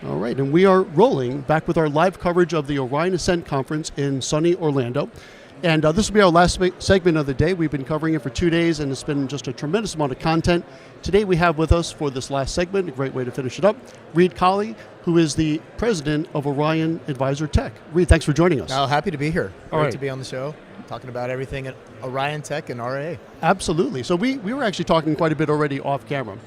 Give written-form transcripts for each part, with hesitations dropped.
All right, and we are rolling back with our live coverage of the Orion Ascent Conference in sunny Orlando. And this will be our last segment of the day. We've been covering it for 2 days, and it's been just a tremendous amount of content. Today we have with us for this last segment, a great way to finish it up, Reed Colley, who is the president of Orion Advisor Tech. Reed, thanks for joining us. Oh, happy to be here. Great All to be on the show, talking about everything at Orion Tech and RIA. Absolutely. So we were actually talking quite a bit already off camera.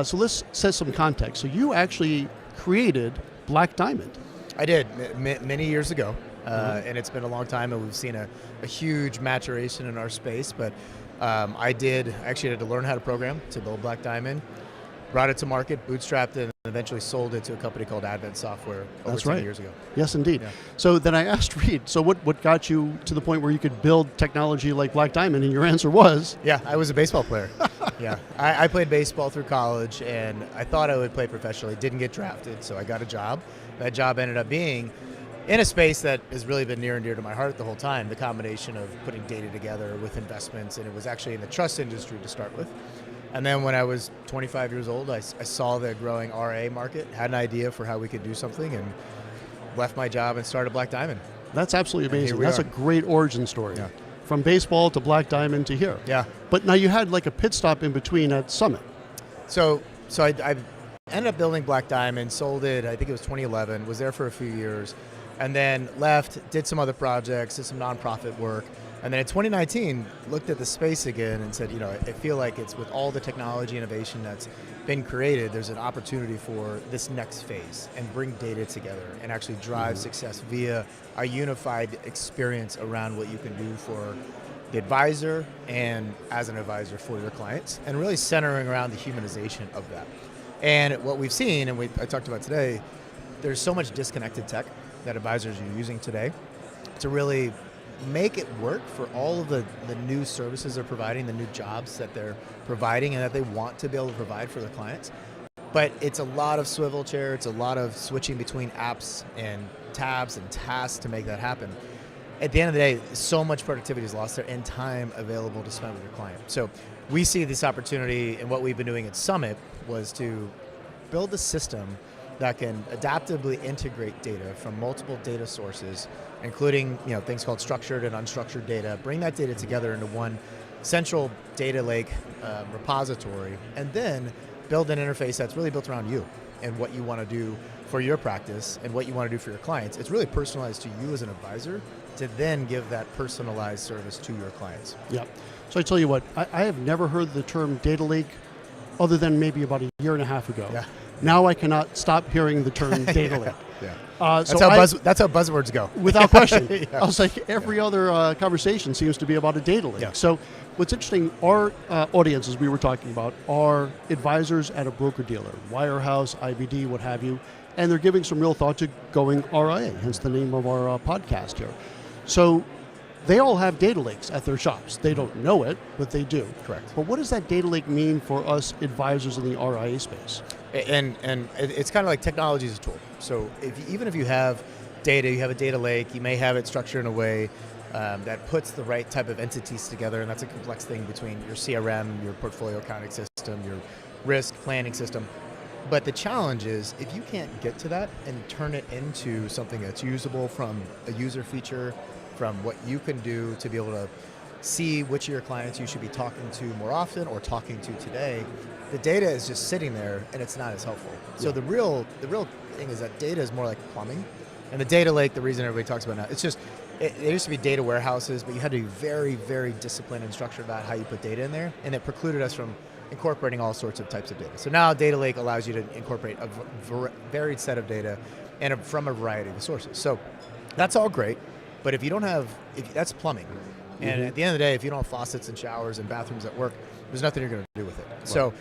So let's set some context. So you actually created Black Diamond. I did, many years ago. And it's been a long time, and we've seen a huge maturation in our space. But I actually had to learn how to program to build Black Diamond, brought it to market, bootstrapped it, and eventually sold it to a company called Advent Software over 10 years ago. Yes, indeed. Yeah. So then I asked Reed, so what got you to the point where you could build technology like Black Diamond? And your answer was? Yeah, I was a baseball player. Yeah, I played baseball through college, and I thought I would play professionally. Didn't get drafted, so I got a job. That job ended up being in a space that has really been near and dear to my heart the whole time, the combination of putting data together with investments, and it was actually in the trust industry to start with. And then when I was 25 years old, I saw the growing RA market, had an idea for how we could do something, and left my job and started Black Diamond. That's absolutely amazing. That's a great origin story. Yeah. From baseball to Black Diamond to here. Yeah. But now you had like a pit stop in between at Summit. So I ended up building Black Diamond, sold it, I think it was 2011, was there for a few years, and then left, did some other projects, did some nonprofit work, and then in 2019, looked at the space again and said, I feel like it's with all the technology innovation that's been created, there's an opportunity for this next phase and bring data together and actually drive success via a unified experience around what you can do for the advisor and as an advisor for your clients, and really centering around the humanization of that. And what we've seen, and I talked about today, there's so much disconnected tech that advisors are using today to really make it work for all of the new services they're providing, the new jobs that they're providing and that they want to be able to provide for their clients. But it's a lot of swivel chair, it's a lot of switching between apps and tabs and tasks to make that happen. At the end of the day, so much productivity is lost there and time available to spend with your client. So we see this opportunity, and what we've been doing at Summit was to build a system that can adaptively integrate data from multiple data sources, including things called structured and unstructured data, bring that data together into one central data lake repository, and then build an interface that's really built around you and what you want to do for your practice and what you want to do for your clients. It's really personalized to you as an advisor to then give that personalized service to your clients. Yeah. So I tell you what, I have never heard the term data lake other than maybe about a year and a half ago. Yeah. Now I cannot stop hearing the term data lake. Yeah. That's how buzzwords go. Without question. I was like, every other conversation seems to be about a data lake. Yeah. So what's interesting, our audiences we were talking about are advisors at a broker-dealer, wirehouse, IBD, what have you, and they're giving some real thought to going RIA, hence the name of our podcast here. So they all have data lakes at their shops. They don't know it, but they do. Correct. But what does that data lake mean for us advisors in the RIA space? And it's kind of like technology is a tool. So even if you have data, you have a data lake, you may have it structured in a way that puts the right type of entities together, and that's a complex thing between your CRM, your portfolio accounting system, your risk planning system. But the challenge is if you can't get to that and turn it into something that's usable from a user feature, from what you can do to be able to see which of your clients you should be talking to more often or talking to today, the data is just sitting there and it's not as helpful. So the real thing is that data is more like plumbing. And the data lake, the reason everybody talks about it now, it's just, there used to be data warehouses, but you had to be very, very disciplined and structured about how you put data in there, and it precluded us from incorporating all sorts of types of data. So now data lake allows you to incorporate a varied set of data and from a variety of sources. So that's all great, but if you don't have, that's plumbing. And at the end of the day, if you don't have faucets and showers and bathrooms at work, there's nothing you're going to do with it. Right. So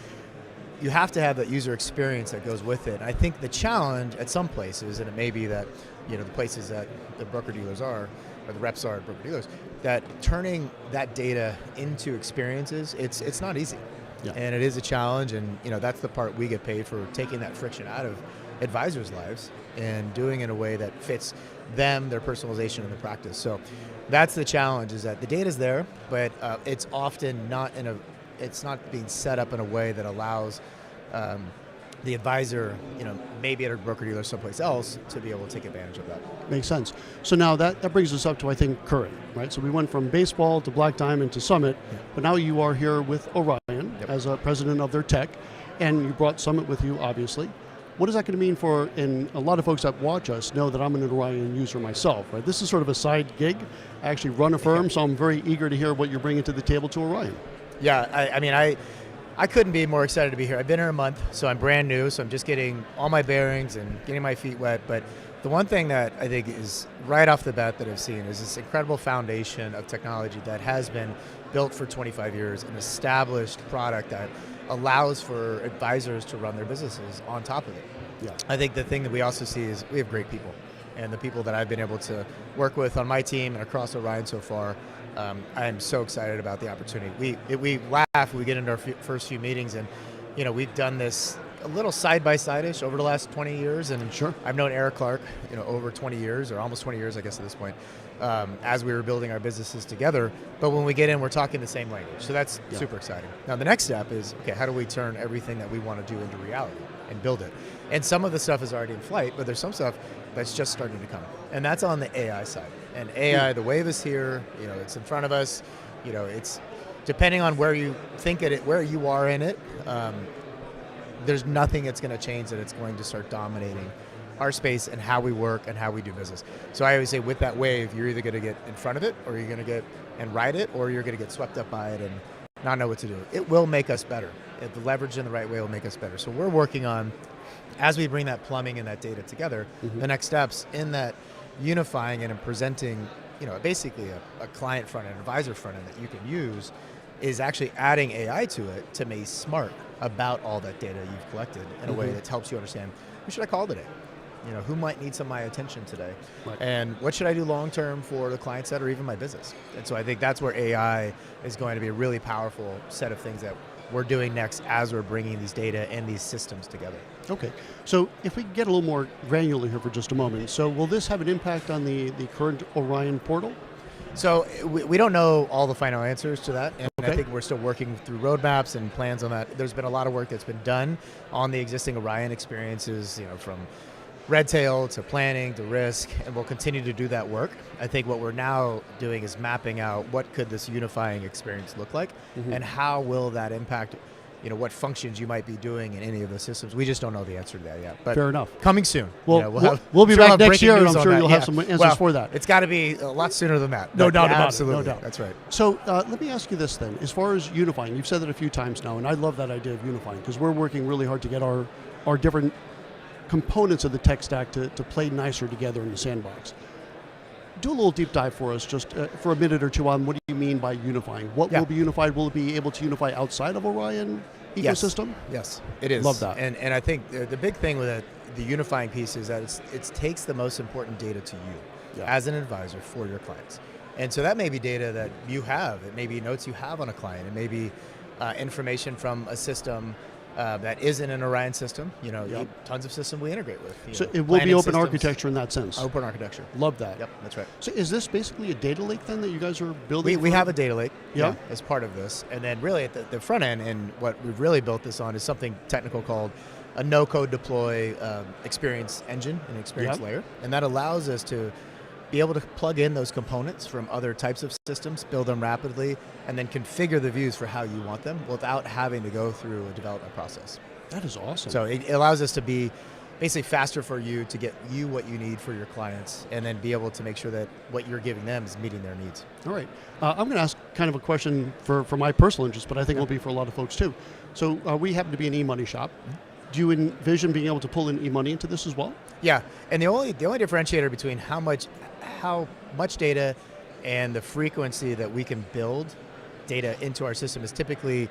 you have to have that user experience that goes with it. And I think the challenge at some places, and it may be that the places that the broker dealers are, or the reps are at broker dealers, that turning that data into experiences, it's not easy. Yeah. And it is a challenge, and that's the part we get paid for, taking that friction out of advisors' lives and doing it in a way that fits them, their personalization, and the practice. So that's the challenge, is that the data's there, but it's often not it's not being set up in a way that allows the advisor, maybe at a broker dealer someplace else, to be able to take advantage of that. Makes sense. So now that brings us up to, I think, current, right? So we went from baseball to Black Diamond to Summit, but now you are here with Orion as a president of their tech, and you brought Summit with you, obviously. What is that going to mean for, and a lot of folks that watch us know that I'm an Orion user myself, right? This is sort of a side gig. I actually run a firm, so I'm very eager to hear what you're bringing to the table to Orion. Yeah, I couldn't be more excited to be here. I've been here a month, so I'm brand new, so I'm just getting all my bearings and getting my feet wet. But the one thing that I think is right off the bat that I've seen is this incredible foundation of technology that has been built for 25 years, an established product that allows for advisors to run their businesses on top of it. Yeah. I think the thing that we also see is we have great people. And the people that I've been able to work with on my team and across Orion so far, I am so excited about the opportunity. We laugh, we get into our first few meetings, and we've done this a little side-by-side-ish over the last 20 years, and sure. I've known Eric Clark over 20 years, or almost 20 years I guess at this point, as we were building our businesses together. But when we get in, we're talking the same language, so that's super exciting. Now the next step is, okay, how do we turn everything that we want to do into reality and build it? And some of the stuff is already in flight, but there's some stuff that's just starting to come, and that's on the AI side. And AI, the wave is here. It's in front of us. It's depending on where you think where you are in it. There's nothing that's going to change that it's going to start dominating our space and how we work and how we do business. So I always say, with that wave, you're either going to get in front of it, or you're going to get and ride it, or you're going to get swept up by it and not know what to do. It will make us better. If the leverage in the right way will make us better. So we're working on, as we bring that plumbing and that data together, the next steps in that unifying and presenting, basically a client front end, advisor front end that you can use, is actually adding AI to it to be smart about all that data you've collected in a way that helps you understand, who should I call today? Who might need some of my attention today? Right. And what should I do long term for the client set or even my business? And so I think that's where AI is going to be a really powerful set of things that we're doing next as we're bringing these data and these systems together. Okay, so if we get a little more granular here for just a moment, so will this have an impact on the current Orion portal? So we don't know all the final answers to that, and I think we're still working through roadmaps and plans on that. There's been a lot of work that's been done on the existing Orion experiences, from Redtail to planning to risk, and we'll continue to do that work. I think what we're now doing is mapping out what could this unifying experience look like, and how will that impact, what functions you might be doing in any of the systems. We just don't know the answer to that yet. But fair enough. Coming soon. Well, we'll be back next year, and I'm sure you'll have some answers for that. It's got to be a lot sooner than that. No doubt about it. Absolutely. No doubt. That's right. So let me ask you this then. As far as unifying, you've said that a few times now, and I love that idea of unifying, because we're working really hard to get our different components of the tech stack to play nicer together in the sandbox. Do a little deep dive for us, just for a minute or two, on what do you mean by unifying? What will be unified? Will it be able to unify outside of Orion ecosystem? Yes, it is. Love that. And I think the big thing with the unifying piece is that it takes the most important data to you as an advisor for your clients. And so that may be data that you have. It may be notes you have on a client. It may be information from a system that isn't an Orion system. Tons of systems we integrate with. So it will be open architecture in that sense. Open architecture. Love that. Yep, that's right. So is this basically a data lake then that you guys are building? We have a data lake as part of this. And then really at the front end, and what we've really built this on, is something technical called a no-code deploy experience engine, an experience layer. And that allows us to be able to plug in those components from other types of systems, build them rapidly, and then configure the views for how you want them without having to go through a development process. That is awesome. So it allows us to be basically faster for you to get you what you need for your clients, and then be able to make sure that what you're giving them is meeting their needs. All right. I'm going to ask kind of a question for my personal interest, but I think it will be for a lot of folks too. So we happen to be an e-money shop. Do you envision being able to pull in e-money into this as well? Yeah, and the only differentiator between how much data and the frequency that we can build data into our system is typically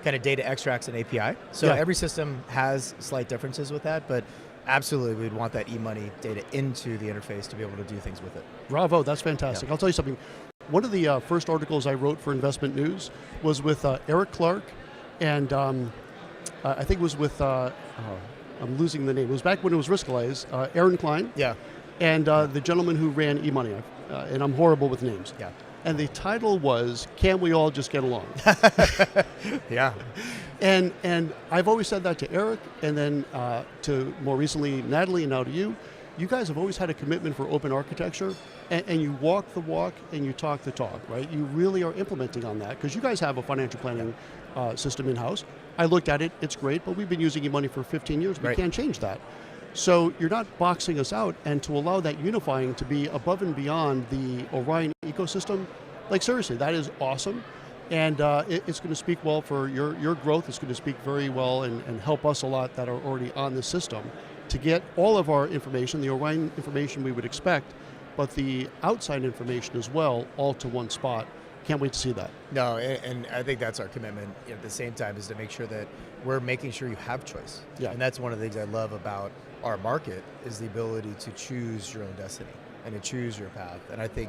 kind of data extracts and API. So every system has slight differences with that, but absolutely we'd want that e-money data into the interface to be able to do things with it. Bravo, that's fantastic. I'll tell you something. One of the first articles I wrote for InvestmentNews was with Eric Clark, and I think it was with, I'm losing the name. It was back when it was Riskalyze, Aaron Klein. Yeah. And the gentleman who ran e-money, and I'm horrible with names. Yeah. And the title was, "Can We All Just Get Along?" Yeah. And I've always said that to Eric, and then to more recently Natalie, and now to you. You guys have always had a commitment for open architecture, and you walk the walk and you talk the talk, right? You really are implementing on that, because you guys have a financial planning system in-house. I looked at it, it's great, but we've been using your money for 15 years. We can't change that. So you're not boxing us out, and to allow that unifying to be above and beyond the Orion ecosystem, like seriously, that is awesome. And it's going to speak well for your growth. It's going to speak very well and help us a lot that are already on the system to get all of our information, the Orion information we would expect, but the outside information as well, all to one spot. Can't wait to see that. No, and I think that's our commitment at the same time, is to make sure that we're making sure you have choice. Yeah. And that's one of the things I love about our market, is the ability to choose your own destiny and to choose your path. And I think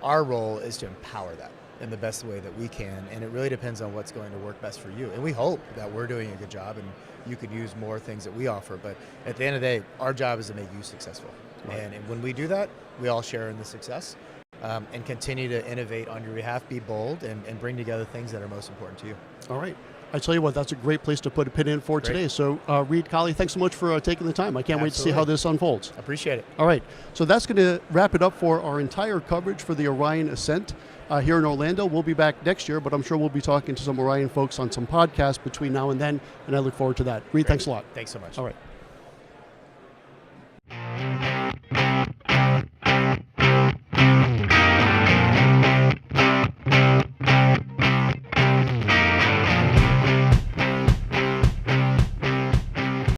our role is to empower that in the best way that we can, and it really depends on what's going to work best for you. And we hope that we're doing a good job and you could use more things that we offer, but at the end of the day, our job is to make you successful. Right. And when we do that, we all share in the success, and continue to innovate on your behalf, be bold, and bring together things that are most important to you. All right. I tell you what, that's a great place to put a pin in for today. So Reed Colley, thanks so much for taking the time. I can't wait to see how this unfolds. Appreciate it. All right, so that's going to wrap it up for our entire coverage for the Orion Ascent here in Orlando. We'll be back next year, but I'm sure we'll be talking to some Orion folks on some podcasts between now and then, and I look forward to that. Reed, thanks a lot. Thanks so much. All right.